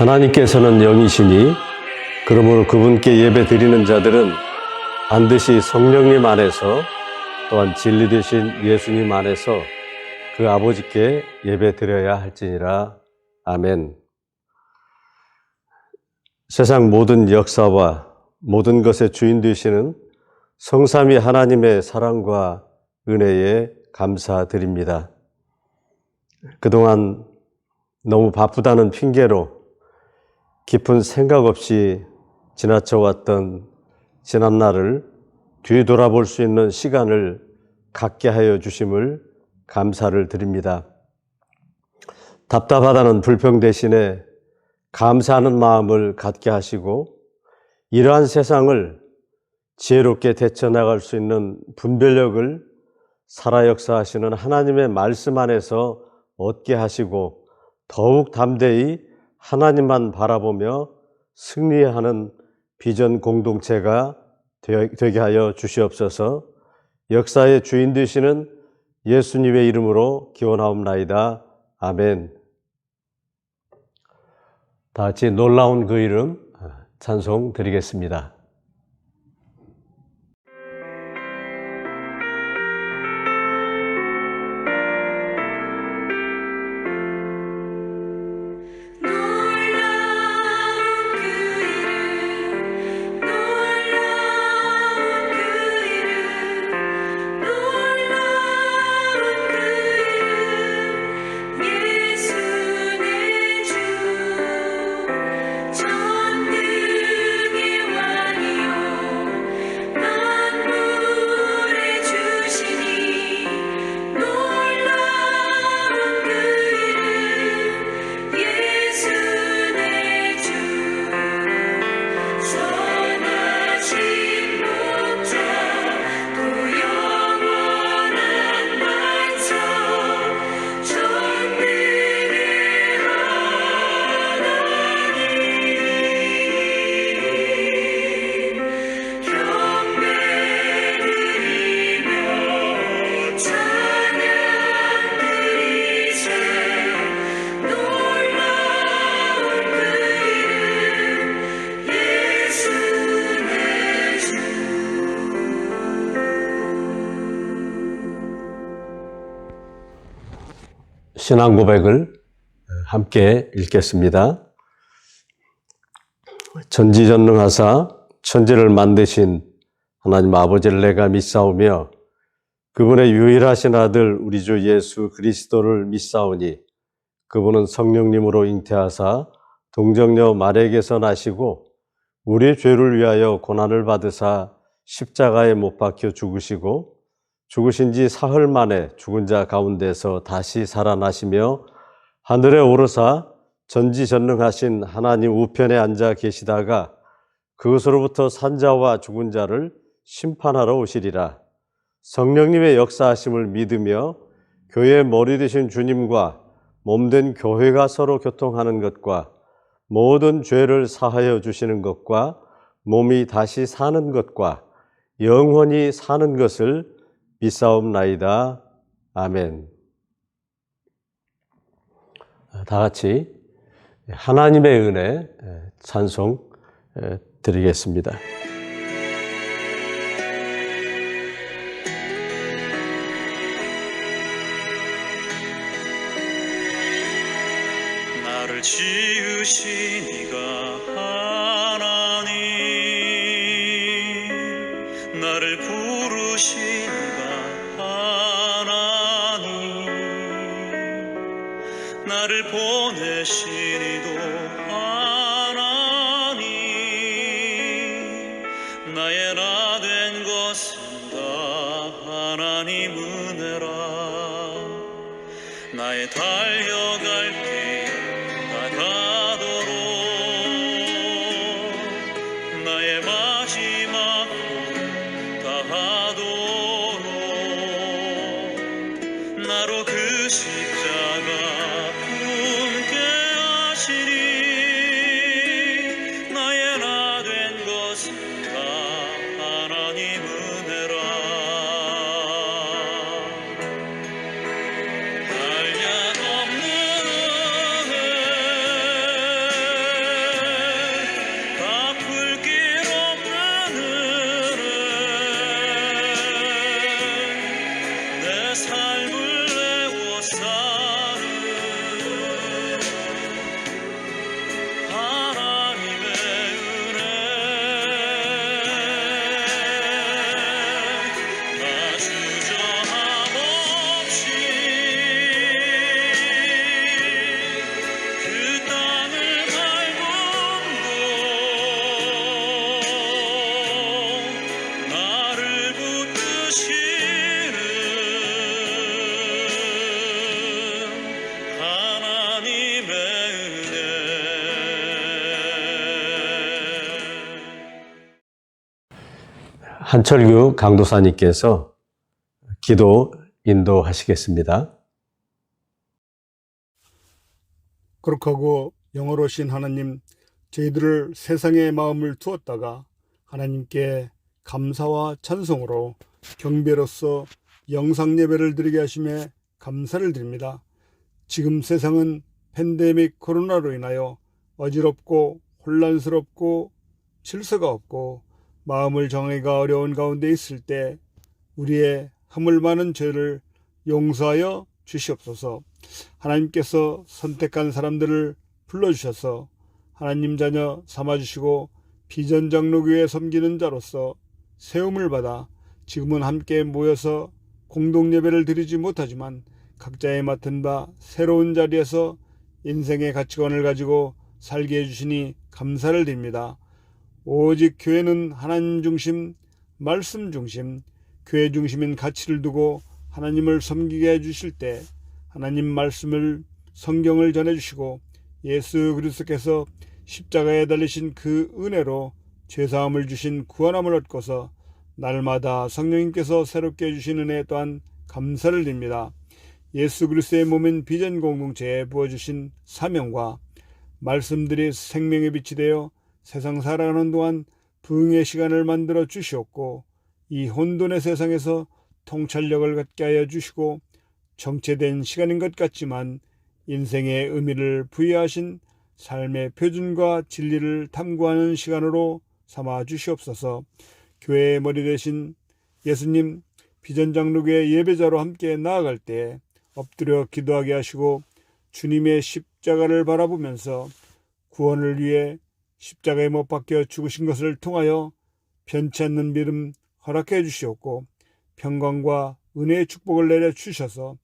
하나님께서는 영이시니 그러므로 그분께 예배 드리는 자들은 반드시 성령님 안에서 또한 진리 되신 예수님 안에서 그 아버지께 예배 드려야 할지니라. 아멘. 세상 모든 역사와 모든 것의 주인 되시는 성삼위 하나님의 사랑과 은혜에 감사드립니다. 그동안 너무 바쁘다는 핑계로 깊은 생각 없이 지나쳐왔던 지난날을 뒤돌아볼 수 있는 시간을 갖게 하여 주심을 감사를 드립니다. 답답하다는 불평 대신에 감사하는 마음을 갖게 하시고 이러한 세상을 지혜롭게 대처나갈 수 있는 분별력을 살아 역사하시는 하나님의 말씀 안에서 얻게 하시고 더욱 담대히 하나님만 바라보며 승리하는 비전 공동체가 되게 하여 주시옵소서. 역사의 주인 되시는 예수님의 이름으로 기원하옵나이다. 아멘. 다 같이 놀라운 그 이름 찬송 드리겠습니다. 신앙 고백을 함께 읽겠습니다. 전지전능하사 천지를 만드신 하나님 아버지를 내가 믿사오며 그분의 유일하신 아들 우리 주 예수 그리스도를 믿사오니 그분은 성령님으로 잉태하사 동정녀 마리아에게서 나시고 우리의 죄를 위하여 고난을 받으사 십자가에 못 박혀 죽으시고 죽으신 지 사흘 만에 죽은 자 가운데서 다시 살아나시며 하늘에 오르사 전지전능하신 하나님 우편에 앉아 계시다가 그것으로부터 산자와 죽은 자를 심판하러 오시리라. 성령님의 역사하심을 믿으며 교회의 머리 되신 주님과 몸된 교회가 서로 교통하는 것과 모든 죄를 사하여 주시는 것과 몸이 다시 사는 것과 영원히 사는 것을 믿사옵나이다. 아멘. 다 같이 하나님의 은혜 찬송 드리겠습니다. 나를 지으신 이가 하나님, 나를 부르신 이가 하나님, 나를 보내신 이도 하나님, 나의 나 된 것은 다 하나님 은혜라. 나의 달려갈 길 다가도록 나의 마지막 꿈 다하도록 나로 그 십자가 품게 하시니 나의 나 된 것은 다 하나님 은혜라. 한량없는 은혜 한철규 강도사님께서 기도 인도하시겠습니다. 거룩하고 영어로신 하나님, 저희들을 세상의 마음을 두었다가 하나님께 감사와 찬송으로 경배로서 영상 예배를 드리게 하심에 감사를 드립니다. 지금 세상은 팬데믹 코로나로 인하여 어지럽고 혼란스럽고 질서가 없고 마음을 정하기가 어려운 가운데 있을 때 우리의 허물 많은 죄를 용서하여 주시옵소서. 하나님께서 선택한 사람들을 불러주셔서 하나님 자녀 삼아주시고 비전장로교회 섬기는 자로서 세움을 받아 지금은 함께 모여서 공동예배를 드리지 못하지만 각자의 맡은 바 새로운 자리에서 인생의 가치관을 가지고 살게 해주시니 감사를 드립니다. 오직 교회는 하나님 중심, 말씀 중심, 교회 중심인 가치를 두고 하나님을 섬기게 해주실 때 하나님 말씀을, 성경을 전해주시고 예수 그리스도께서 십자가에 달리신 그 은혜로 죄사함을 주신 구원함을 얻고서 날마다 성령님께서 새롭게 해주신 은혜 또한 감사를 드립니다. 예수 그리스도의 몸인 비전 공동체에 부어주신 사명과 말씀들이 생명의 빛이 되어 세상 살아가는 동안 부흥의 시간을 만들어 주시옵고 이 혼돈의 세상에서 통찰력을 갖게 하여 주시고 정체된 시간인 것 같지만 인생의 의미를 부여하신 삶의 표준과 진리를 탐구하는 시간으로 삼아 주시옵소서. 교회의 머리 되신 예수님, 비전장로교회 예배자로 함께 나아갈 때 엎드려 기도하게 하시고 주님의 십자가를 바라보면서 구원을 위해 십자가에 못 박혀 죽으신 것을 통하여 변치 않는 믿음 허락해 주시옵고 평강과 은혜의 축복을 내려 주셔서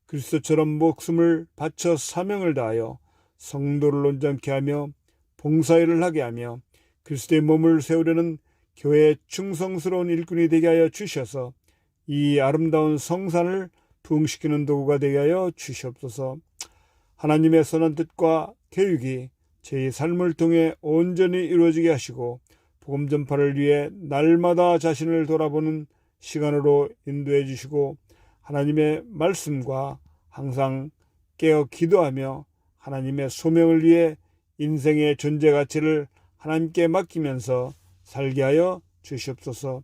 그리스도처럼 목숨을 바쳐 사명을 다하여 성도를 온전케 하며 봉사일을 하게 하며 그리스도의 몸을 세우려는 교회의 충성스러운 일꾼이 되게 하여 주셔서 이 아름다운 성산을 부흥시키는 도구가 되게 하여 주시옵소서. 하나님의 선한 뜻과 계획이 제 삶을 통해 온전히 이루어지게 하시고 복음 전파를 위해 날마다 자신을 돌아보는 시간으로 인도해 주시고 하나님의 말씀과 항상 깨어 기도하며 하나님의 소명을 위해 인생의 존재 가치를 하나님께 맡기면서 살게 하여 주시옵소서.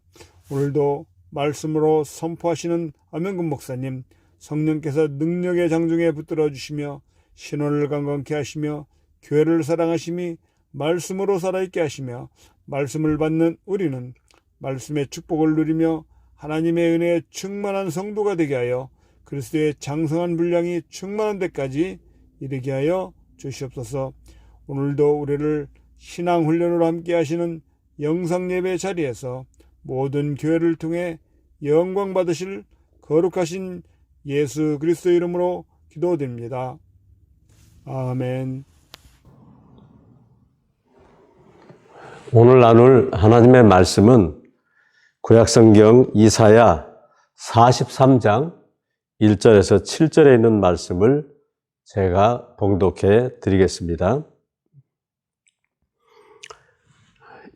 오늘도 말씀으로 선포하시는 엄영근 목사님, 성령께서 능력의 장중에 붙들어 주시며 신원을 강건케 하시며 교회를 사랑하심이 말씀으로 살아있게 하시며 말씀을 받는 우리는 말씀의 축복을 누리며 하나님의 은혜에 충만한 성도가 되게 하여 그리스도의 장성한 분량이 충만한 데까지 이르게 하여 주시옵소서. 오늘도 우리를 신앙훈련으로 함께 하시는 영상예배 자리에서 모든 교회를 통해 영광 받으실 거룩하신 예수 그리스도 이름으로 기도드립니다. 아멘. 오늘 나눌 하나님의 말씀은 구약성경 이사야 43장 1절에서 7절에 있는 말씀을 제가 봉독해 드리겠습니다.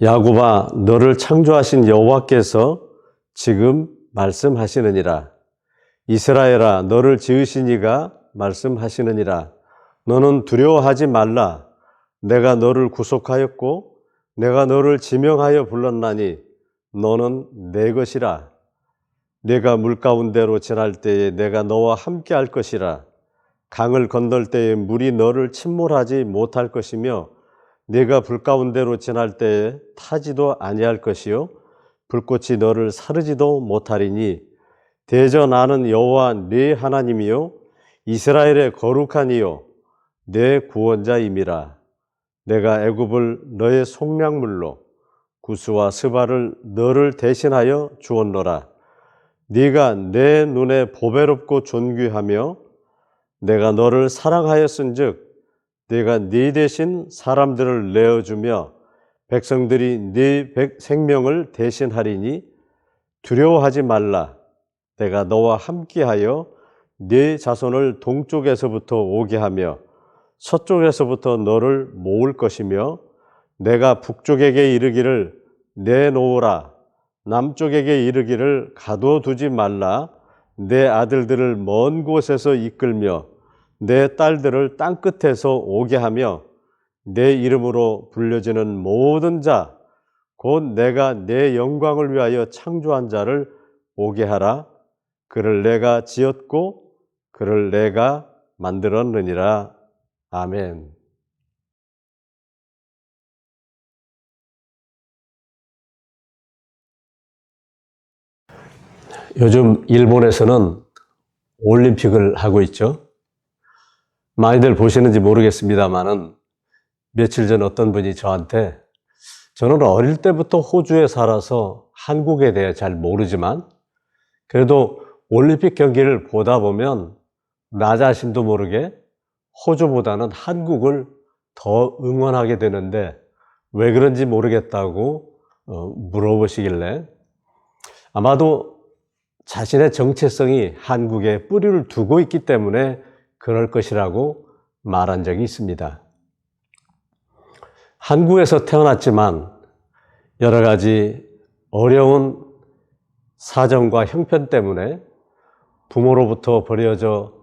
야곱아, 너를 창조하신 여호와께서 지금 말씀하시느니라. 이스라엘아, 너를 지으신 이가 말씀하시느니라. 너는 두려워하지 말라. 내가 너를 구속하였고 내가 너를 지명하여 불렀나니 너는 내 것이라. 내가 물 가운데로 지날 때에 내가 너와 함께 할 것이라. 강을 건널 때에 물이 너를 침몰하지 못할 것이며 네가 불 가운데로 지날 때에 타지도 아니할 것이요 불꽃이 너를 사르지도 못하리니 대저 나는 여호와 네 하나님이요 이스라엘의 거룩한 이요 내 구원자임이라. 내가 애굽을 너의 속량물로 구스와 스바를 너를 대신하여 주었노라. 네가 내 눈에 보배롭고 존귀하며 내가 너를 사랑하였은즉 네가 네 대신 사람들을 내어주며 백성들이 네 생명을 대신하리니 두려워하지 말라. 내가 너와 함께하여 네 자손을 동쪽에서부터 오게 하며 서쪽에서부터 너를 모을 것이며 내가 북쪽에게 이르기를 내놓으라. 남쪽에게 이르기를 가둬두지 말라. 내 아들들을 먼 곳에서 이끌며 내 딸들을 땅끝에서 오게 하며 내 이름으로 불려지는 모든 자, 곧 내가 내 영광을 위하여 창조한 자를 오게 하라. 그를 내가 지었고 그를 내가 만들었느니라. 아멘. 요즘 일본에서는 올림픽을 하고 있죠. 많이들 보시는지 모르겠습니다만은 며칠 전 어떤 분이 저한테, 저는 어릴 때부터 호주에 살아서 한국에 대해 잘 모르지만 그래도 올림픽 경기를 보다 보면 나 자신도 모르게 호주보다는 한국을 더 응원하게 되는데 왜 그런지 모르겠다고 물어보시길래, 아마도 자신의 정체성이 한국에 뿌리를 두고 있기 때문에 그럴 것이라고 말한 적이 있습니다. 한국에서 태어났지만 여러 가지 어려운 사정과 형편 때문에 부모로부터 버려져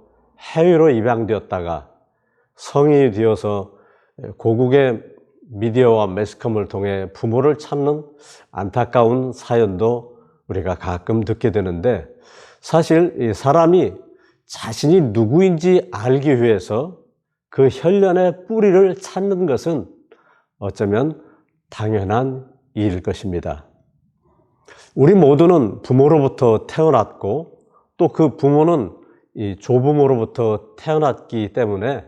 해외로 입양되었다가 성인이 되어서 고국의 미디어와 매스컴을 통해 부모를 찾는 안타까운 사연도 우리가 가끔 듣게 되는데, 사실 이 사람이 자신이 누구인지 알기 위해서 그 혈연의 뿌리를 찾는 것은 어쩌면 당연한 일일 것입니다. 우리 모두는 부모로부터 태어났고 또 그 부모는 이 조부모로부터 태어났기 때문에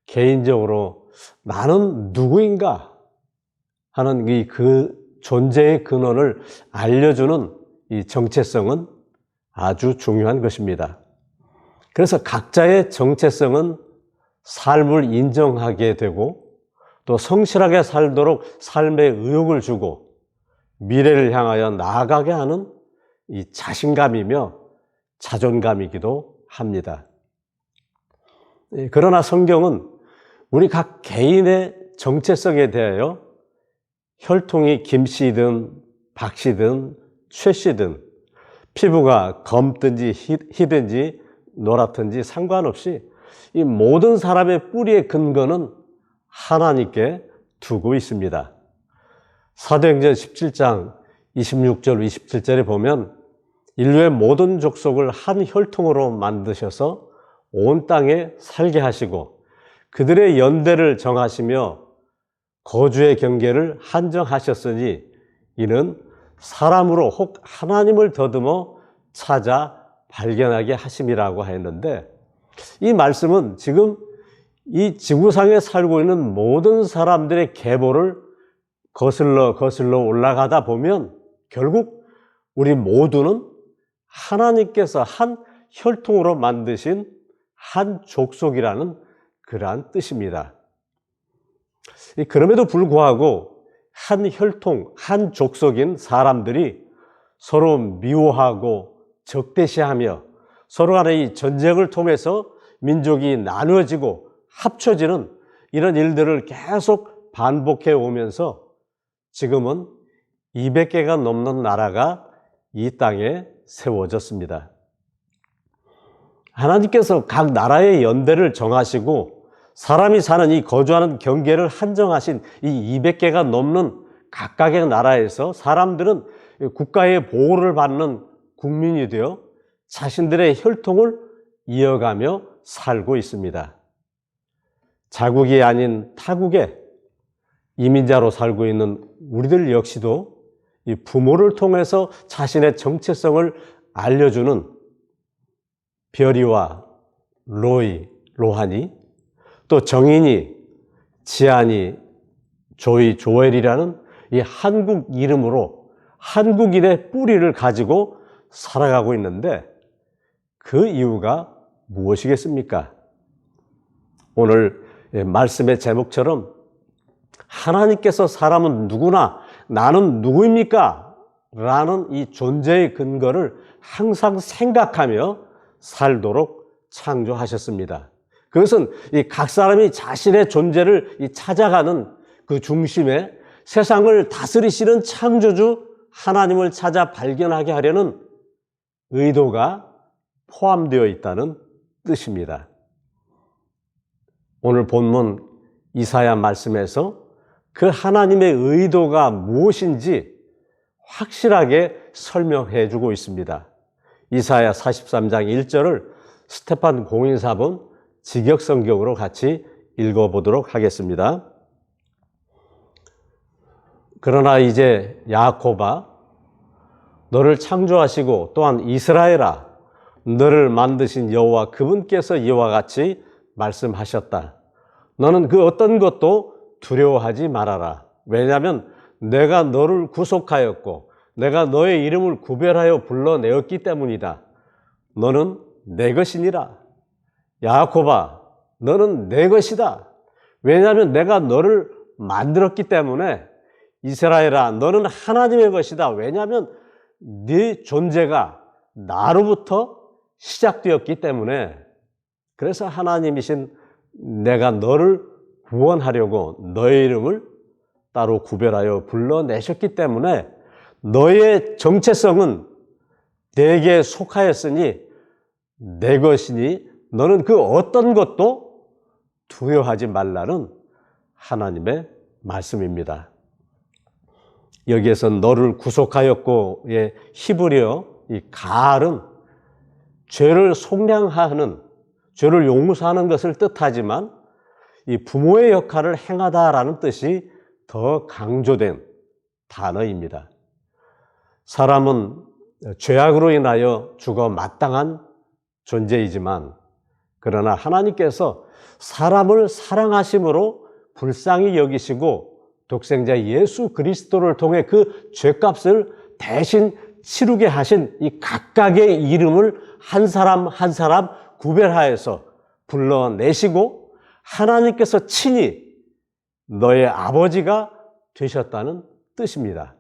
개인적으로 나는 누구인가 하는 그 존재의 근원을 알려주는 이 정체성은 아주 중요한 것입니다. 그래서 각자의 정체성은 삶을 인정하게 되고 또 성실하게 살도록 삶의 의욕을 주고 미래를 향하여 나아가게 하는 이 자신감이며 자존감이기도 합니다. 그러나 성경은 우리 각 개인의 정체성에 대하여 혈통이 김씨든 박씨든 최씨든 피부가 검든지 희든지 노랗든지 상관없이 이 모든 사람의 뿌리의 근거는 하나님께 두고 있습니다. 사도행전 17장 26절 27절에 보면 인류의 모든 족속을 한 혈통으로 만드셔서 온 땅에 살게 하시고 그들의 연대를 정하시며 거주의 경계를 한정하셨으니 이는 사람으로 혹 하나님을 더듬어 찾아 발견하게 하심이라고 했는데, 이 말씀은 지금 이 지구상에 살고 있는 모든 사람들의 계보를 거슬러 올라가다 보면 결국 우리 모두는 하나님께서 한 혈통으로 만드신 한 족속이라는 그러한 뜻입니다. 그럼에도 불구하고 한 혈통, 한 족속인 사람들이 서로 미워하고 적대시하며 서로 간의 이 전쟁을 통해서 민족이 나누어지고 합쳐지는 이런 일들을 계속 반복해 오면서 지금은 200개가 넘는 나라가 이 땅에 세워졌습니다. 하나님께서 각 나라의 연대를 정하시고 사람이 사는 이 거주하는 경계를 한정하신 이 200개가 넘는 각각의 나라에서 사람들은 국가의 보호를 받는 국민이 되어 자신들의 혈통을 이어가며 살고 있습니다. 자국이 아닌 타국에 이민자로 살고 있는 우리들 역시도 이 부모를 통해서 자신의 정체성을 알려주는 별이와 로한이, 또 정인이, 지안이, 조이, 조엘이라는 이 한국 이름으로 한국인의 뿌리를 가지고 살아가고 있는데 그 이유가 무엇이겠습니까? 오늘 말씀의 제목처럼 하나님께서 사람은 누구나 나는 누구입니까? 라는 이 존재의 근거를 항상 생각하며 살도록 창조하셨습니다. 그것은 이 각 사람이 자신의 존재를 찾아가는 그 중심에 세상을 다스리시는 창조주 하나님을 찾아 발견하게 하려는 의도가 포함되어 있다는 뜻입니다. 오늘 본문 이사야 말씀에서 그 하나님의 의도가 무엇인지 확실하게 설명해 주고 있습니다. 이사야 43장 1절을 스테판 공인사본 직역성경으로 같이 읽어보도록 하겠습니다. 그러나 이제 야코바, 너를 창조하시고 또한 이스라엘아, 너를 만드신 여호와 그분께서 이와 같이 말씀하셨다. 너는 그 어떤 것도 두려워하지 말아라. 왜냐하면 내가 너를 구속하였고 내가 너의 이름을 구별하여 불러내었기 때문이다. 너는 내 것이니라. 야코바, 너는 내 것이다. 왜냐하면 내가 너를 만들었기 때문에. 이스라엘아, 너는 하나님의 것이다. 왜냐하면 네 존재가 나로부터 시작되었기 때문에. 그래서 하나님이신 내가 너를 구원하려고 너의 이름을 따로 구별하여 불러내셨기 때문에 너의 정체성은 내게 속하였으니 내 것이니 너는 그 어떤 것도 두려워하지 말라는 하나님의 말씀입니다. 여기에서 너를 구속하였고의 히브리어 이 가알은 죄를 속량하는, 죄를 용서하는 것을 뜻하지만 이 부모의 역할을 행하다라는 뜻이 더 강조된 단어입니다. 사람은 죄악으로 인하여 죽어 마땅한 존재이지만 그러나 하나님께서 사람을 사랑하심으로 불쌍히 여기시고 독생자 예수 그리스도를 통해 그 죄값을 대신 치르게 하신 이 각각의 이름을 한 사람 한 사람 구별하여서 불러내시고 하나님께서 친히 너의 아버지가 되셨다는 뜻입니다.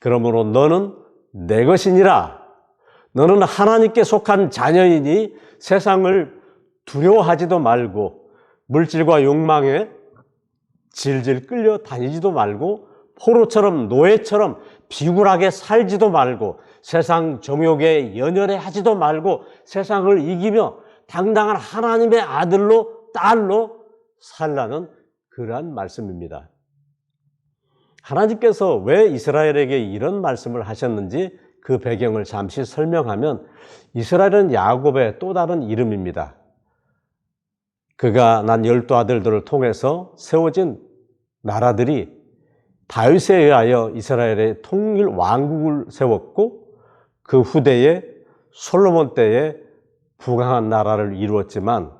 그러므로 너는 내 것이니라. 너는 하나님께 속한 자녀이니 세상을 두려워하지도 말고 물질과 욕망에 질질 끌려 다니지도 말고 포로처럼 노예처럼 비굴하게 살지도 말고 세상 정욕에 연연해하지도 말고 세상을 이기며 당당한 하나님의 아들로 딸로 살라는 그러한 말씀입니다. 하나님께서 왜 이스라엘에게 이런 말씀을 하셨는지 그 배경을 잠시 설명하면 이스라엘은 야곱의 또 다른 이름입니다. 그가 난 12아들들을 통해서 세워진 나라들이 다윗에 의하여 이스라엘의 통일 왕국을 세웠고 그 후대에 솔로몬 때에 부강한 나라를 이루었지만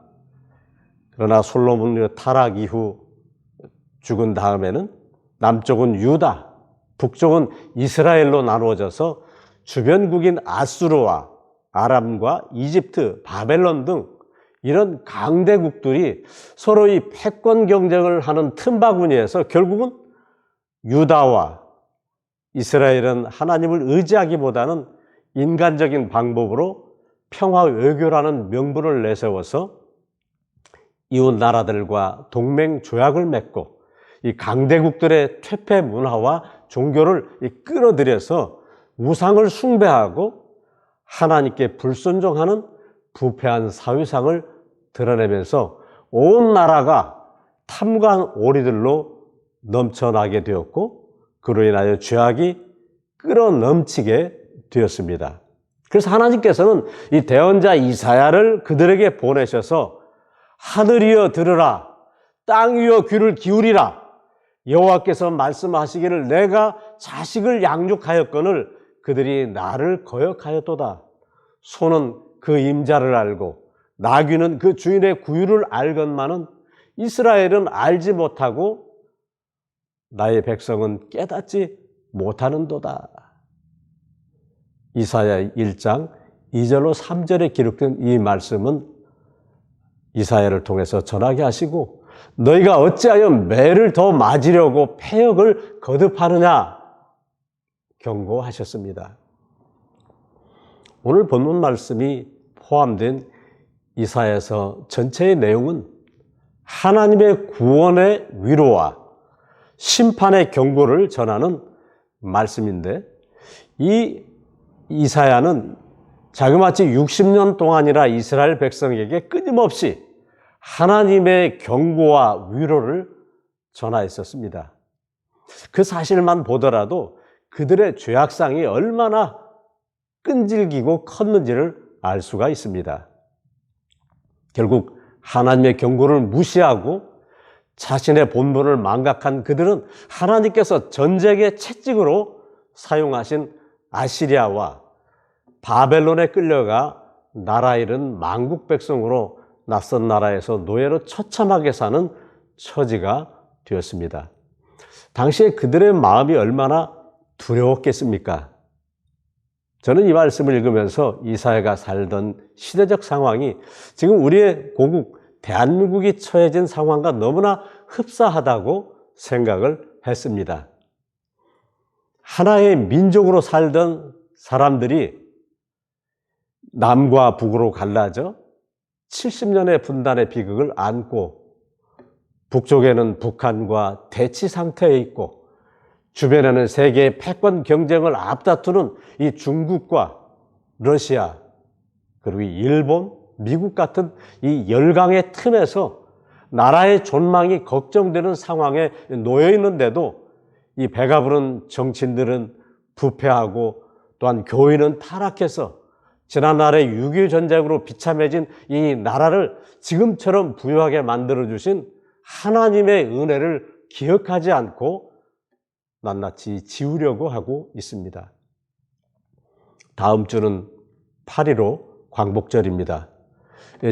그러나 솔로몬의 타락 이후 죽은 다음에는 남쪽은 유다, 북쪽은 이스라엘로 나누어져서 주변국인 아수르와 아람과 이집트, 바벨론 등 이런 강대국들이 서로 이 패권 경쟁을 하는 틈바구니에서 결국은 유다와 이스라엘은 하나님을 의지하기보다는 인간적인 방법으로 평화 외교라는 명분을 내세워서 이웃 나라들과 동맹 조약을 맺고 이 강대국들의 퇴폐 문화와 종교를 끌어들여서 우상을 숭배하고 하나님께 불순종하는 부패한 사회상을 드러내면서 온 나라가 탐관 오리들로 넘쳐나게 되었고 그로 인하여 죄악이 끌어넘치게 되었습니다. 그래서 하나님께서는 이 대언자 이사야를 그들에게 보내셔서 하늘이여 들으라, 땅 위여 귀를 기울이라, 여호와께서 말씀하시기를 내가 자식을 양육하였거늘 그들이 나를 거역하였도다. 소는 그 임자를 알고 나귀는 그 주인의 구유를 알건만은 이스라엘은 알지 못하고 나의 백성은 깨닫지 못하는도다. 이사야 1장 2절로 3절에 기록된 이 말씀은 이사야를 통해서 전하게 하시고 너희가 어찌하여 매를 더 맞으려고 패역을 거듭하느냐 경고하셨습니다. 오늘 본문 말씀이 포함된 이사야서 전체의 내용은 하나님의 구원의 위로와 심판의 경고를 전하는 말씀인데 이 이사야는 자그마치 60년 동안이나 이스라엘 백성에게 끊임없이 하나님의 경고와 위로를 전하였었습니다. 그 사실만 보더라도 그들의 죄악상이 얼마나 끈질기고 컸는지를 알 수가 있습니다. 결국 하나님의 경고를 무시하고 자신의 본분을 망각한 그들은 하나님께서 전쟁의 채찍으로 사용하신 아시리아와 바벨론에 끌려가 나라 잃은 망국 백성으로 낯선 나라에서 노예로 처참하게 사는 처지가 되었습니다. 당시에 그들의 마음이 얼마나 두려웠겠습니까? 저는 이 말씀을 읽으면서 이사야가 살던 시대적 상황이 지금 우리의 고국 대한민국이 처해진 상황과 너무나 흡사하다고 생각을 했습니다. 하나의 민족으로 살던 사람들이 남과 북으로 갈라져 70년의 분단의 비극을 안고 북쪽에는 북한과 대치 상태에 있고 주변에는 세계의 패권 경쟁을 앞다투는 이 중국과 러시아 그리고 일본, 미국 같은 이 열강의 틈에서 나라의 존망이 걱정되는 상황에 놓여 있는데도 이 배가 부른 정치인들은 부패하고 또한 교인은 타락해서 지난날의 6.25 전쟁으로 비참해진 이 나라를 지금처럼 부유하게 만들어주신 하나님의 은혜를 기억하지 않고 낱낱이 지우려고 하고 있습니다. 다음 주는 8.15 광복절입니다.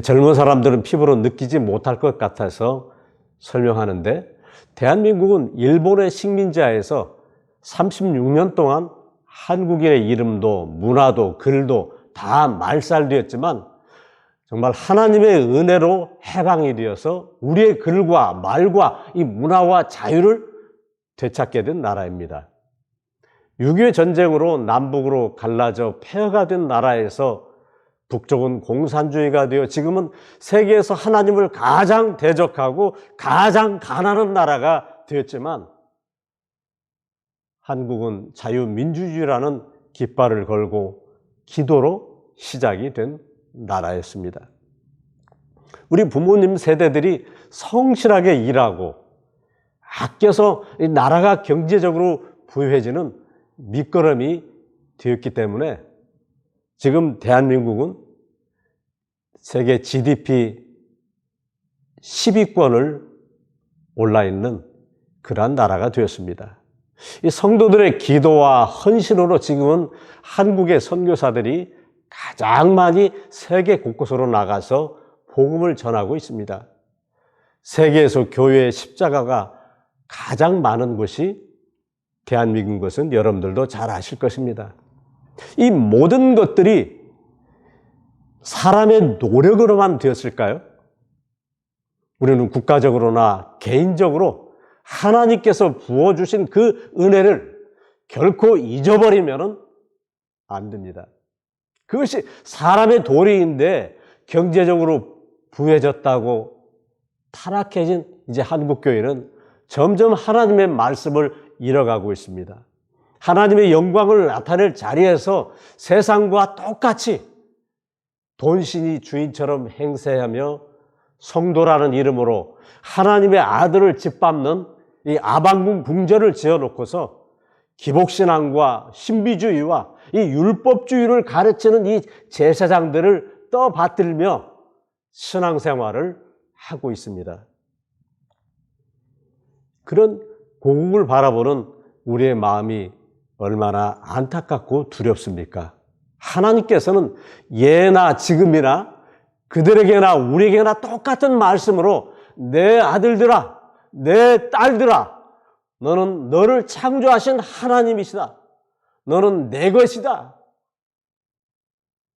젊은 사람들은 피부로 느끼지 못할 것 같아서 설명하는데 대한민국은 일본의 식민지하에서 36년 동안 한국인의 이름도 문화도 글도 다 말살되었지만 정말 하나님의 은혜로 해방이 되어서 우리의 글과 말과 이 문화와 자유를 되찾게 된 나라입니다. 6.25 전쟁으로 남북으로 갈라져 폐허가 된 나라에서 북쪽은 공산주의가 되어 지금은 세계에서 하나님을 가장 대적하고 가장 가난한 나라가 되었지만 한국은 자유민주주의라는 깃발을 걸고 기도로 시작이 된 나라였습니다. 우리 부모님 세대들이 성실하게 일하고 아껴서 이 나라가 경제적으로 부유해지는 밑거름이 되었기 때문에 지금 대한민국은 세계 GDP 10위권을 올라있는 그러한 나라가 되었습니다. 이 성도들의 기도와 헌신으로 지금은 한국의 선교사들이 가장 많이 세계 곳곳으로 나가서 복음을 전하고 있습니다. 세계에서 교회의 십자가가 가장 많은 곳이 대한민국인 것은 여러분들도 잘 아실 것입니다. 이 모든 것들이 사람의 노력으로만 되었을까요? 우리는 국가적으로나 개인적으로 하나님께서 부어주신 그 은혜를 결코 잊어버리면 안 됩니다. 그것이 사람의 도리인데 경제적으로 부해졌다고 타락해진 이제 한국교회는 점점 하나님의 말씀을 잃어가고 있습니다. 하나님의 영광을 나타낼 자리에서 세상과 똑같이 돈신이 주인처럼 행세하며 성도라는 이름으로 하나님의 아들을 짓밟는 이 아방궁 궁전을 지어놓고서 기복신앙과 신비주의와 이 율법주의를 가르치는 이 제사장들을 떠받들며 신앙생활을 하고 있습니다. 그런 고국을 바라보는 우리의 마음이 얼마나 안타깝고 두렵습니까? 하나님께서는 예나 지금이나 그들에게나 우리에게나 똑같은 말씀으로 내 아들들아, 내 딸들아, 너는 너를 창조하신 하나님이시다. 너는 내 것이다.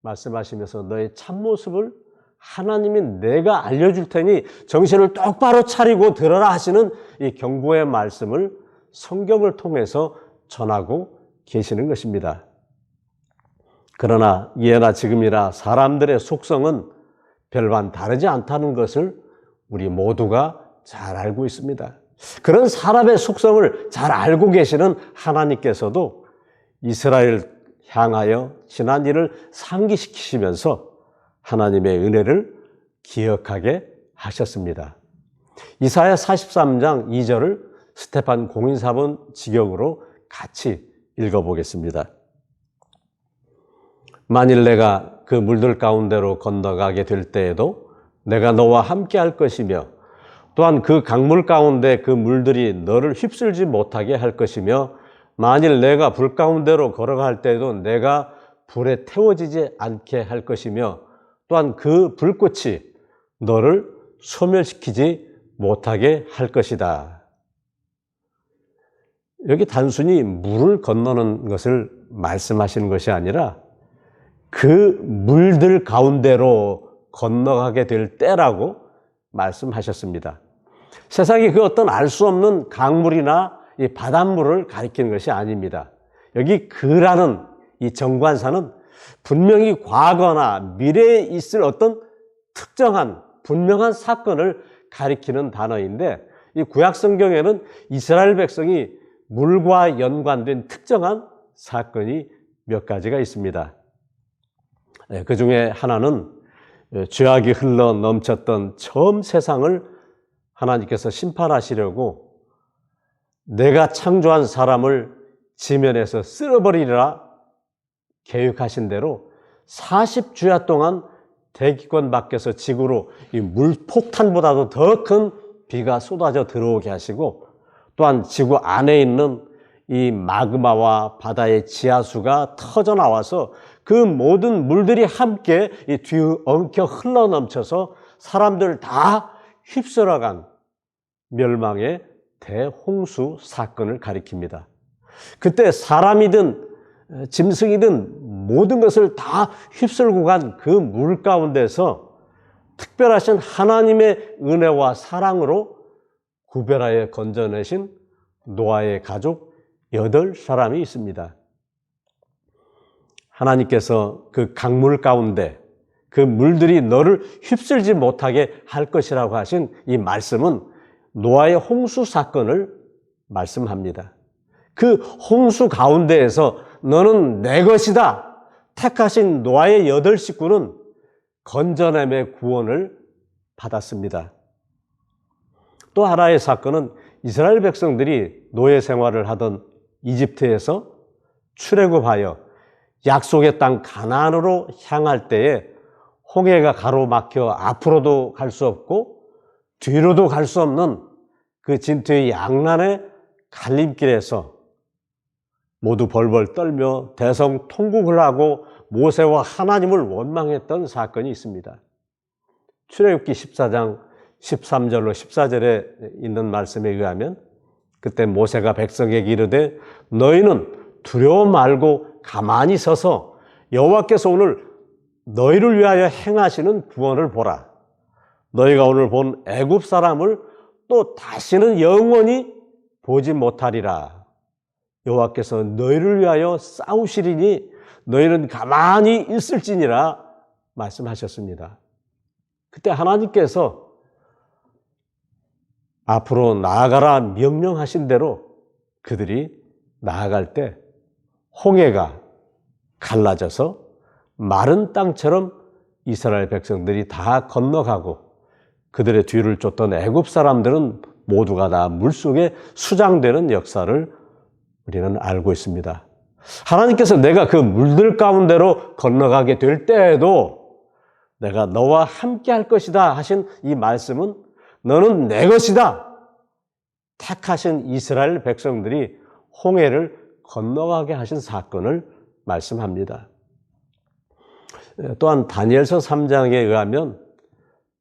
말씀하시면서 너의 참모습을 하나님이 내가 알려줄 테니 정신을 똑바로 차리고 들어라 하시는 이 경고의 말씀을 성경을 통해서 전하고 계시는 것입니다. 그러나 예나 지금이나 사람들의 속성은 별반 다르지 않다는 것을 우리 모두가 잘 알고 있습니다. 그런 사람의 속성을 잘 알고 계시는 하나님께서도 이스라엘 향하여 지난 일을 상기시키시면서 하나님의 은혜를 기억하게 하셨습니다. 이사야 43장 2절을 스테판 공인사본 직역으로 같이 읽어보겠습니다. 만일 내가 그 물들 가운데로 건너가게 될 때에도 내가 너와 함께 할 것이며 또한 그 강물 가운데 그 물들이 너를 휩쓸지 못하게 할 것이며 만일 내가 불 가운데로 걸어갈 때에도 내가 불에 태워지지 않게 할 것이며 또한 그 불꽃이 너를 소멸시키지 못하게 할 것이다. 여기 단순히 물을 건너는 것을 말씀하시는 것이 아니라 그 물들 가운데로 건너가게 될 때라고 말씀하셨습니다. 세상에 그 어떤 알 수 없는 강물이나 이 바닷물을 가리키는 것이 아닙니다. 여기 그라는 이 정관사는 분명히 과거나 미래에 있을 어떤 특정한 분명한 사건을 가리키는 단어인데 이 구약 성경에는 이스라엘 백성이 물과 연관된 특정한 사건이 몇 가지가 있습니다. 그 중에 하나는 죄악이 흘러 넘쳤던 처음 세상을 하나님께서 심판하시려고 내가 창조한 사람을 지면에서 쓸어버리리라 계획하신 대로 40주야 동안 대기권 밖에서 지구로 이 물폭탄보다도 더 큰 비가 쏟아져 들어오게 하시고 또한 지구 안에 있는 이 마그마와 바다의 지하수가 터져 나와서 그 모든 물들이 함께 이 뒤엉켜 흘러넘쳐서 사람들 다 휩쓸어간 멸망의 대홍수 사건을 가리킵니다. 그때 사람이든 짐승이든 모든 것을 다 휩쓸고 간 그 물 가운데서 특별하신 하나님의 은혜와 사랑으로 구별하여 건져내신 노아의 가족 8사람이 있습니다. 하나님께서 그 강물 가운데 그 물들이 너를 휩쓸지 못하게 할 것이라고 하신 이 말씀은 노아의 홍수 사건을 말씀합니다. 그 홍수 가운데에서 너는 내 것이다 택하신 노아의 8식구는 건져냄의 구원을 받았습니다. 또 하나의 사건은 이스라엘 백성들이 노예 생활을 하던 이집트에서 출애굽하여 약속의 땅 가나안으로 향할 때에 홍해가 가로막혀 앞으로도 갈 수 없고 뒤로도 갈 수 없는 그 진토의 양난의 갈림길에서 모두 벌벌 떨며 대성통곡을 하고 모세와 하나님을 원망했던 사건이 있습니다. 출애굽기 14장 13절로 14절에 있는 말씀에 의하면 그때 모세가 백성에게 이르되 너희는 두려워 말고 가만히 서서 여호와께서 오늘 너희를 위하여 행하시는 구원을 보라. 너희가 오늘 본 애굽 사람을 또 다시는 영원히 보지 못하리라. 여호와께서 너희를 위하여 싸우시리니 너희는 가만히 있을지니라 말씀하셨습니다. 그때 하나님께서 앞으로 나아가라 명령하신 대로 그들이 나아갈 때 홍해가 갈라져서 마른 땅처럼 이스라엘 백성들이 다 건너가고 그들의 뒤를 쫓던 애굽 사람들은 모두가 다 물속에 수장되는 역사를 우리는 알고 있습니다. 하나님께서 내가 그 물들 가운데로 건너가게 될 때에도 내가 너와 함께 할 것이다 하신 이 말씀은 너는 내 것이다 택하신 이스라엘 백성들이 홍해를 건너가게 하신 사건을 말씀합니다. 또한 다니엘서 3장에 의하면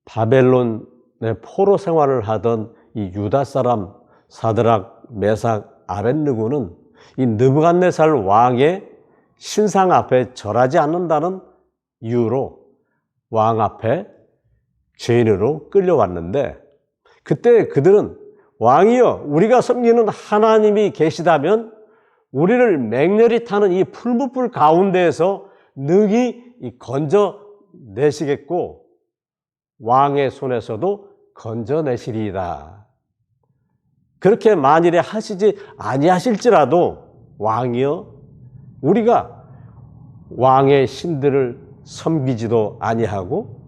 바벨론의 포로 생활을 하던 이 유다 사람 사드락, 메삭, 아벳느고는 이 느부갓네살 왕의 신상 앞에 절하지 않는다는 이유로 왕 앞에 죄인으로 끌려왔는데 그때 그들은 왕이여 우리가 섬기는 하나님이 계시다면 우리를 맹렬히 타는 이 풀무불 가운데에서 능히 건져내시겠고 왕의 손에서도 건져내시리이다. 그렇게 만일에 하시지 아니하실지라도 왕이여 우리가 왕의 신들을 섬기지도 아니하고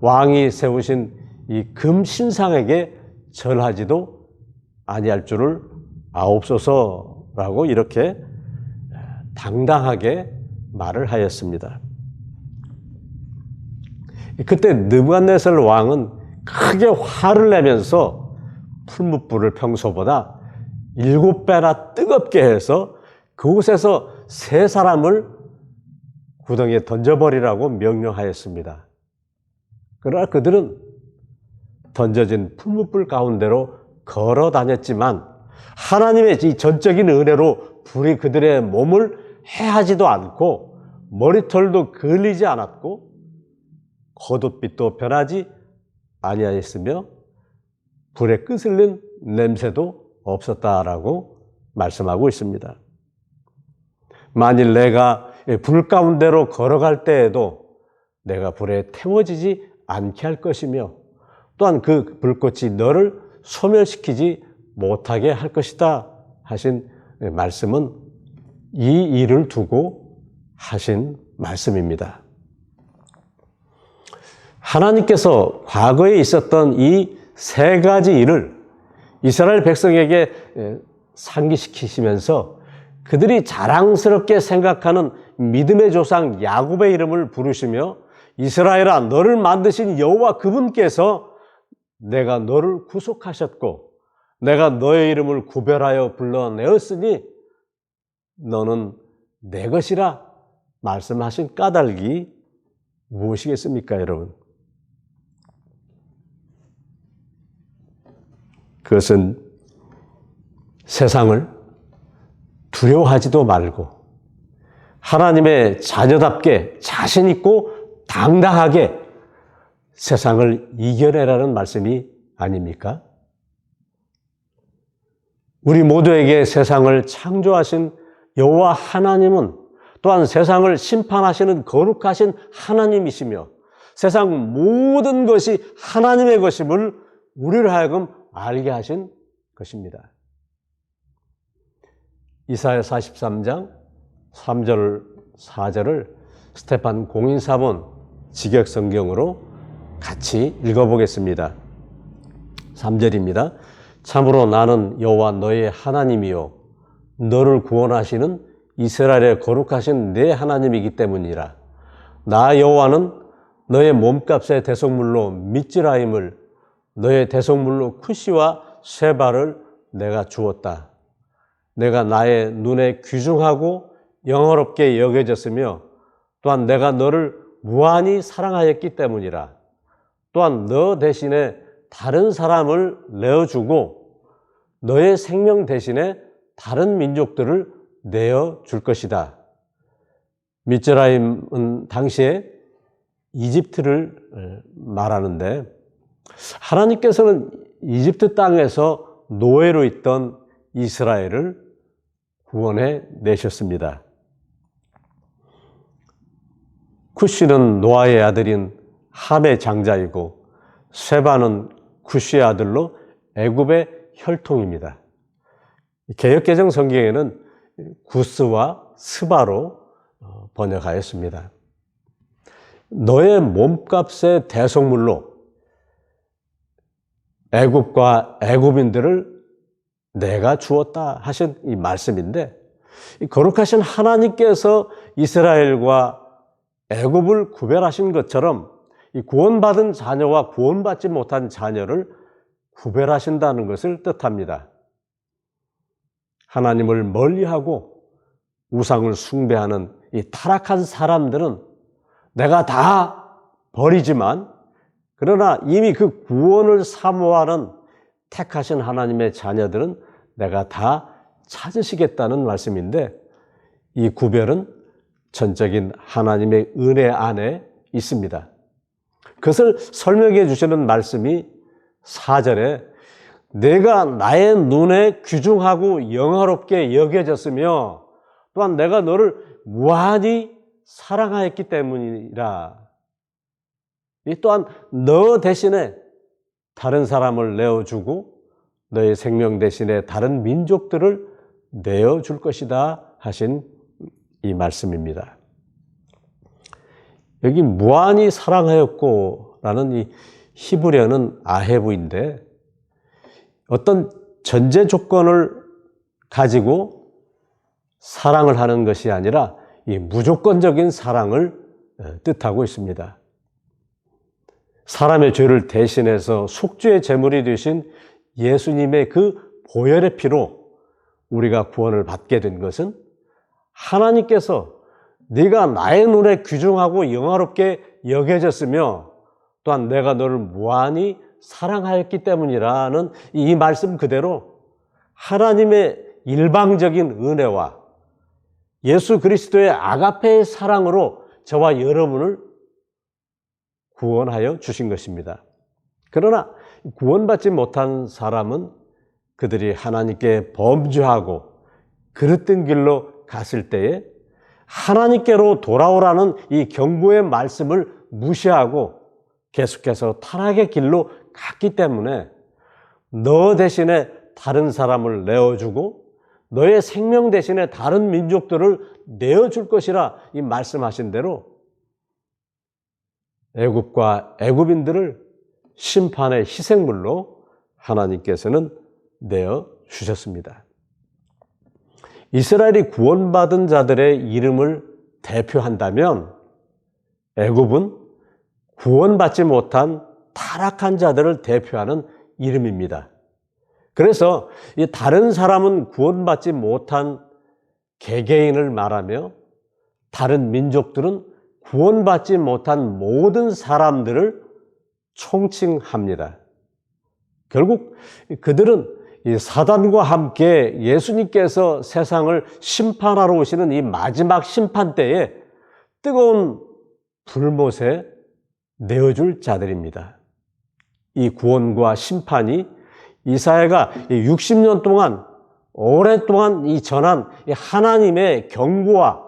왕이 세우신 이 금신상에게 절하지도 아니할 줄을 아옵소서라고 이렇게 당당하게 말을 하였습니다. 그때 느부갓네살 왕은 크게 화를 내면서 풀무불을 평소보다 7배나 뜨겁게 해서 그곳에서 3사람을 구덩이에 던져버리라고 명령하였습니다. 그러나 그들은 던져진 풀무불 가운데로 걸어 다녔지만 하나님의 이 전적인 은혜로 불이 그들의 몸을 해하지도 않고 머리털도 걸리지 않았고 겉옷빛도 변하지 아니하였으며 불에 끄슬린 냄새도 없었다라고 말씀하고 있습니다. 만일 내가 불 가운데로 걸어갈 때에도 내가 불에 태워지지 않게 할 것이며 또한 그 불꽃이 너를 소멸시키지 못하게 할 것이다 하신 말씀은 이 일을 두고 하신 말씀입니다. 하나님께서 과거에 있었던 이 3가지 일을 이스라엘 백성에게 상기시키시면서 그들이 자랑스럽게 생각하는 믿음의 조상 야곱의 이름을 부르시며 이스라엘아 너를 만드신 여호와 그분께서 내가 너를 구속하셨고 내가 너의 이름을 구별하여 불러내었으니 너는 내 것이라 말씀하신 까닭이 무엇이겠습니까, 여러분? 그것은 세상을 두려워하지도 말고 하나님의 자녀답게 자신 있고 당당하게 세상을 이겨내라는 말씀이 아닙니까? 우리 모두에게 세상을 창조하신 여호와 하나님은 또한 세상을 심판하시는 거룩하신 하나님이시며 세상 모든 것이 하나님의 것임을 우리를 하여금 알게 하신 것입니다. 이사야 43장 3절 4절을 스테판 공인사본 직역성경으로 같이 읽어보겠습니다. 3절입니다. 참으로 나는 여호와 너의 하나님이요 너를 구원하시는 이스라엘의 거룩하신 내 하나님이기 때문이라. 나 여호와는 너의 몸값의 대속물로 미즈라임을 너의 대속물로 쿠시와 쉐바를 내가 주었다. 내가 나의 눈에 귀중하고 영화롭게 여겨졌으며 또한 내가 너를 무한히 사랑하였기 때문이라. 또한 너 대신에 다른 사람을 내어주고 너의 생명 대신에 다른 민족들을 내어줄 것이다. 미즈라임은 당시에 이집트를 말하는데 하나님께서는 이집트 땅에서 노예로 있던 이스라엘을 구원해 내셨습니다. 쿠시는 노아의 아들인 함의 장자이고 쉐바는 쿠시의 아들로 애굽의 혈통입니다. 개역개정 성경에는 구스와 스바로 번역하였습니다. 너의 몸값의 대속물로 애굽과 애굽인들을 내가 주었다 하신 이 말씀인데 이 거룩하신 하나님께서 이스라엘과 애굽을 구별하신 것처럼 이 구원받은 자녀와 구원받지 못한 자녀를 구별하신다는 것을 뜻합니다. 하나님을 멀리하고 우상을 숭배하는 이 타락한 사람들은 내가 다 버리지만 그러나 이미 그 구원을 사모하는 택하신 하나님의 자녀들은 내가 다 찾으시겠다는 말씀인데 이 구별은 전적인 하나님의 은혜 안에 있습니다. 그것을 설명해 주시는 말씀이 4절에 내가 나의 눈에 귀중하고 영화롭게 여겨졌으며 또한 내가 너를 무한히 사랑하였기 때문이라. 이 또한 너 대신에 다른 사람을 내어주고 너의 생명 대신에 다른 민족들을 내어줄 것이다 하신 이 말씀입니다. 여기 무한히 사랑하였고 라는 이 히브리어는 아헤브인데 어떤 전제 조건을 가지고 사랑을 하는 것이 아니라 이 무조건적인 사랑을 뜻하고 있습니다. 사람의 죄를 대신해서 속죄의 제물이 되신 예수님의 그 보혈의 피로 우리가 구원을 받게 된 것은 하나님께서 네가 나의 눈에 귀중하고 영화롭게 여겨졌으며 또한 내가 너를 무한히 사랑하였기 때문이라는 이 말씀 그대로 하나님의 일방적인 은혜와 예수 그리스도의 아가페의 사랑으로 저와 여러분을 구원하여 주신 것입니다. 그러나 구원받지 못한 사람은 그들이 하나님께 범죄하고 그릇된 길로 갔을 때에 하나님께로 돌아오라는 이 경고의 말씀을 무시하고 계속해서 타락의 길로 갔기 때문에 너 대신에 다른 사람을 내어주고 너의 생명 대신에 다른 민족들을 내어줄 것이라 이 말씀하신 대로 애굽과 애굽인들을 심판의 희생물로 하나님께서는 내어주셨습니다. 이스라엘이 구원받은 자들의 이름을 대표한다면 애굽은 구원받지 못한 타락한 자들을 대표하는 이름입니다. 그래서 이 다른 사람은 구원받지 못한 개개인을 말하며 다른 민족들은 구원받지 못한 모든 사람들을 총칭합니다. 결국 그들은 이 사단과 함께 예수님께서 세상을 심판하러 오시는 이 마지막 심판 때에 뜨거운 불못에 내어줄 자들입니다. 이 구원과 심판이 이사야가 60년 동안 오랫동안 이 전한 하나님의 경고와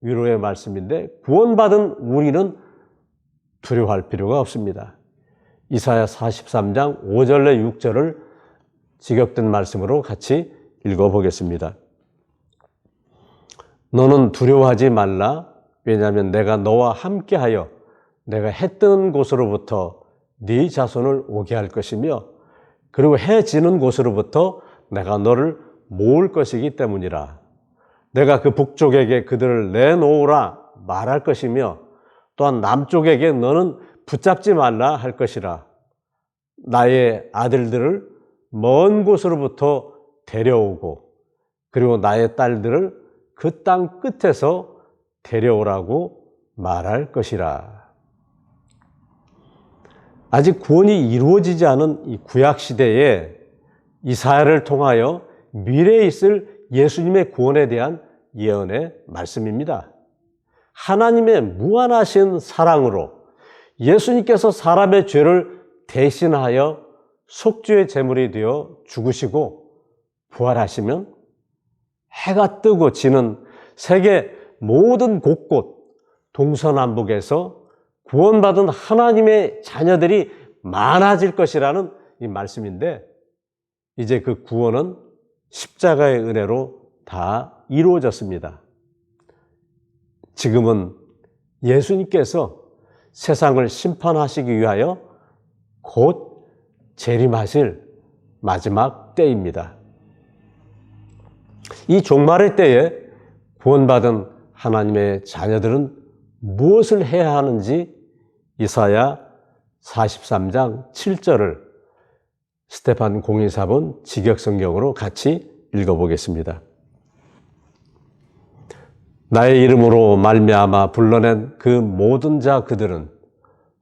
위로의 말씀인데 구원받은 우리는 두려워할 필요가 없습니다. 이사야 43장 5절에 6절을 직역된 말씀으로 같이 읽어보겠습니다. 너는 두려워하지 말라. 왜냐하면 내가 너와 함께하여 내가 해 뜨는 곳으로부터 네 자손을 오게 할 것이며 그리고 해 지는 곳으로부터 내가 너를 모을 것이기 때문이라. 내가 그 북쪽에게 그들을 내놓으라 말할 것이며 또한 남쪽에게 너는 붙잡지 말라 할 것이라. 나의 아들들을 먼 곳으로부터 데려오고 그리고 나의 딸들을 그 땅 끝에서 데려오라고 말할 것이라. 아직 구원이 이루어지지 않은 이 구약 시대에 이사야를 통하여 미래에 있을 예수님의 구원에 대한 예언의 말씀입니다. 하나님의 무한하신 사랑으로 예수님께서 사람의 죄를 대신하여 속죄의 제물이 되어 죽으시고 부활하시면 해가 뜨고 지는 세계 모든 곳곳 동서남북에서 구원받은 하나님의 자녀들이 많아질 것이라는 이 말씀인데 이제 그 구원은 십자가의 은혜로 다 이루어졌습니다. 지금은 예수님께서 세상을 심판하시기 위하여 곧 재림하실 마지막 때입니다. 이 종말의 때에 구원받은 하나님의 자녀들은 무엇을 해야 하는지 이사야 43장 7절을 스테판 공인사본 직역성경으로 같이 읽어보겠습니다. 나의 이름으로 말미암아 불러낸 그 모든 자 그들은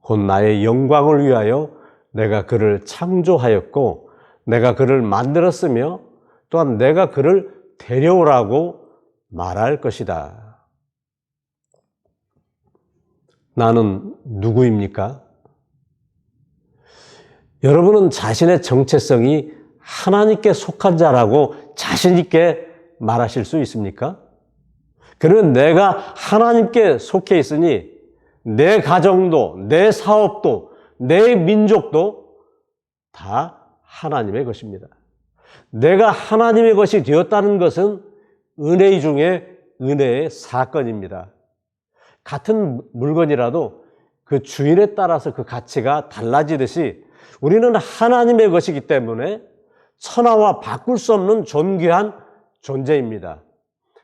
곧 나의 영광을 위하여 내가 그를 창조하였고 내가 그를 만들었으며 또한 내가 그를 데려오라고 말할 것이다. 나는 누구입니까? 여러분은 자신의 정체성이 하나님께 속한 자라고 자신 있게 말하실 수 있습니까? 그러면 내가 하나님께 속해 있으니 내 가정도, 내 사업도, 내 민족도 다 하나님의 것입니다. 내가 하나님의 것이 되었다는 것은 은혜 중에 은혜의 사건입니다. 같은 물건이라도 그 주인에 따라서 그 가치가 달라지듯이 우리는 하나님의 것이기 때문에 천하와 바꿀 수 없는 존귀한 존재입니다.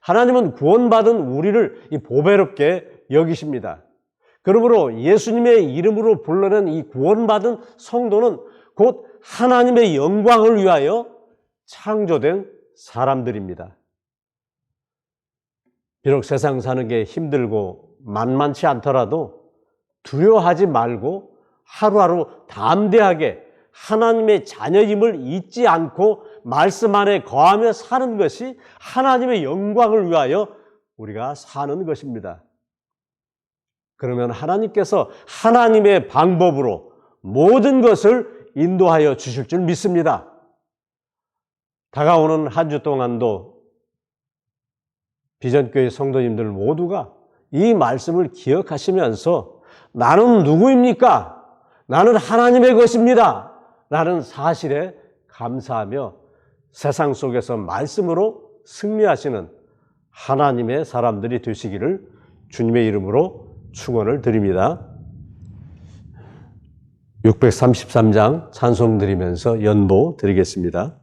하나님은 구원받은 우리를 이 보배롭게 여기십니다. 그러므로 예수님의 이름으로 불러낸 이 구원받은 성도는 곧 하나님의 영광을 위하여 창조된 사람들입니다. 비록 세상 사는 게 힘들고 만만치 않더라도 두려워하지 말고 하루하루 담대하게 하나님의 자녀임을 잊지 않고 말씀 안에 거하며 사는 것이 하나님의 영광을 위하여 우리가 사는 것입니다. 그러면 하나님께서 하나님의 방법으로 모든 것을 인도하여 주실 줄 믿습니다. 다가오는 한 주 동안도 비전교회 성도님들 모두가 이 말씀을 기억하시면서 나는 누구입니까? 나는 하나님의 것입니다. 라는 사실에 감사하며 세상 속에서 말씀으로 승리하시는 하나님의 사람들이 되시기를 주님의 이름으로 축원을 드립니다. 633장 찬송 드리면서 연보 드리겠습니다.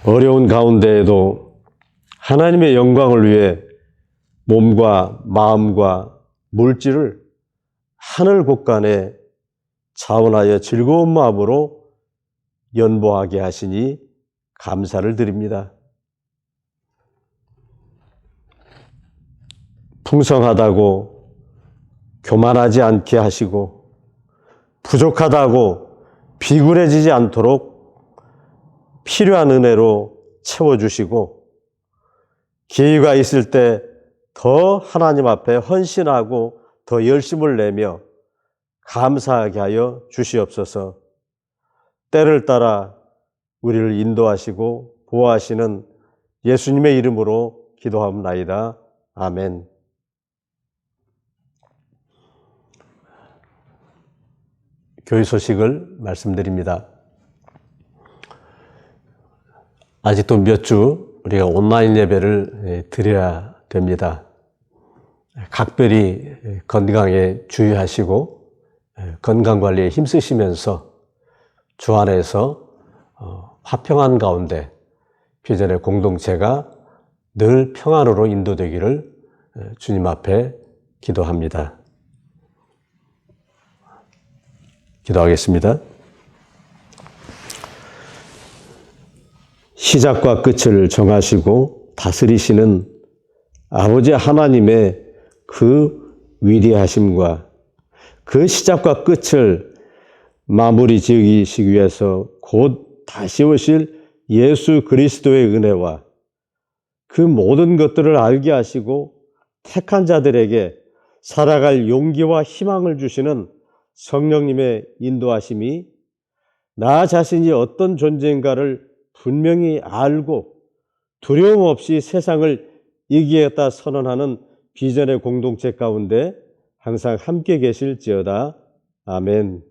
어려운 가운데에도 하나님의 영광을 위해 몸과 마음과 물질을 하늘 곳간에 자원하여 즐거운 마음으로 연보하게 하시니 감사를 드립니다. 풍성하다고 교만하지 않게 하시고 부족하다고 비굴해지지 않도록 필요한 은혜로 채워주시고 기회가 있을 때 더 하나님 앞에 헌신하고 더 열심을 내며 감사하게 하여 주시옵소서. 때를 따라 우리를 인도하시고 보호하시는 예수님의 이름으로 기도하옵나이다. 아멘. 교회 소식을 말씀드립니다. 아직도 몇 주 우리가 온라인 예배를 드려야 됩니다. 각별히 건강에 주의하시고 건강관리에 힘쓰시면서 주 안에서 화평한 가운데 비전의 공동체가 늘 평안으로 인도되기를 주님 앞에 기도합니다. 기도하겠습니다. 시작과 끝을 정하시고 다스리시는 아버지 하나님의 그 위대하심과 그 시작과 끝을 마무리 지으시기 위해서 곧 다시 오실 예수 그리스도의 은혜와 그 모든 것들을 알게 하시고 택한 자들에게 살아갈 용기와 희망을 주시는 성령님의 인도하심이 나 자신이 어떤 존재인가를 분명히 알고 두려움 없이 세상을 이기겠다 선언하는 비전의 공동체 가운데 항상 함께 계실지어다. 아멘.